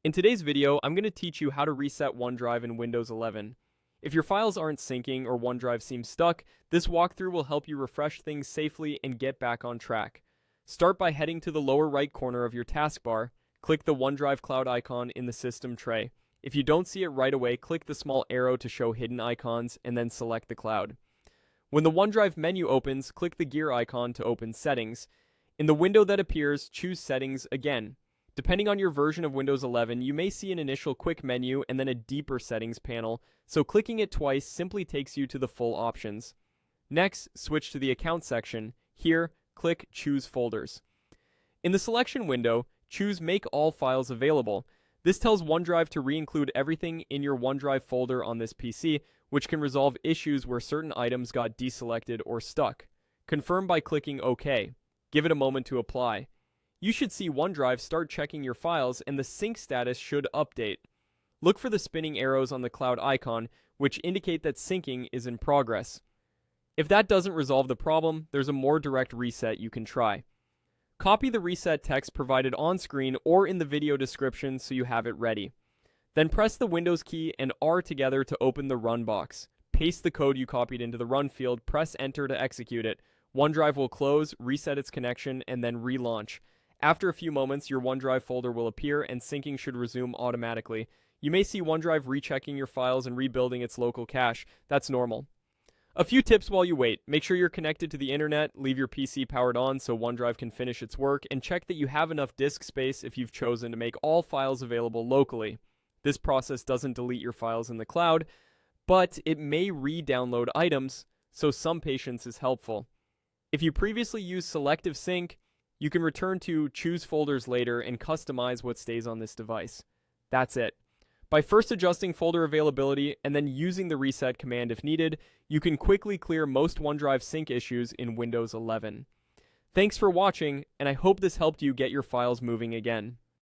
In today's video, I'm going to teach you how to reset OneDrive in Windows 11. If your files aren't syncing or OneDrive seems stuck, this walkthrough will help you refresh things safely and get back on track. Start by heading to the lower right corner of your taskbar, click the OneDrive cloud icon in the system tray. If you don't see it right away, click the small arrow to show hidden icons and then select the cloud. When the OneDrive menu opens, click the gear icon to open Settings. In the window that appears, choose Settings again. Depending on your version of Windows 11, you may see an initial quick menu and then a deeper settings panel, so clicking it twice simply takes you to the full options. Next, switch to the Account section. Here, click Choose Folders. In the selection window, choose Make All Files Available. This tells OneDrive to re-include everything in your OneDrive folder on this PC, which can resolve issues where certain items got deselected or stuck. Confirm by clicking OK. Give it a moment to apply. You should see OneDrive start checking your files and the sync status should update. Look for the spinning arrows on the cloud icon, which indicate that syncing is in progress. If that doesn't resolve the problem, there's a more direct reset you can try. Copy the reset text provided on screen or in the video description so you have it ready. Then press the Windows key and R together to open the Run box. Paste the code you copied into the Run field, press Enter to execute it. OneDrive will close, reset its connection, and then relaunch. After a few moments, your OneDrive folder will appear and syncing should resume automatically. You may see OneDrive rechecking your files and rebuilding its local cache. That's normal. A few tips while you wait. Make sure you're connected to the internet, leave your PC powered on so OneDrive can finish its work, and check that you have enough disk space if you've chosen to make all files available locally. This process doesn't delete your files in the cloud, but it may re-download items, so some patience is helpful. If you previously used Selective Sync, you can return to Choose Folders later and customize what stays on this device. That's it. By first adjusting folder availability and then using the reset command if needed, you can quickly clear most OneDrive sync issues in Windows 11. Thanks for watching, and I hope this helped you get your files moving again.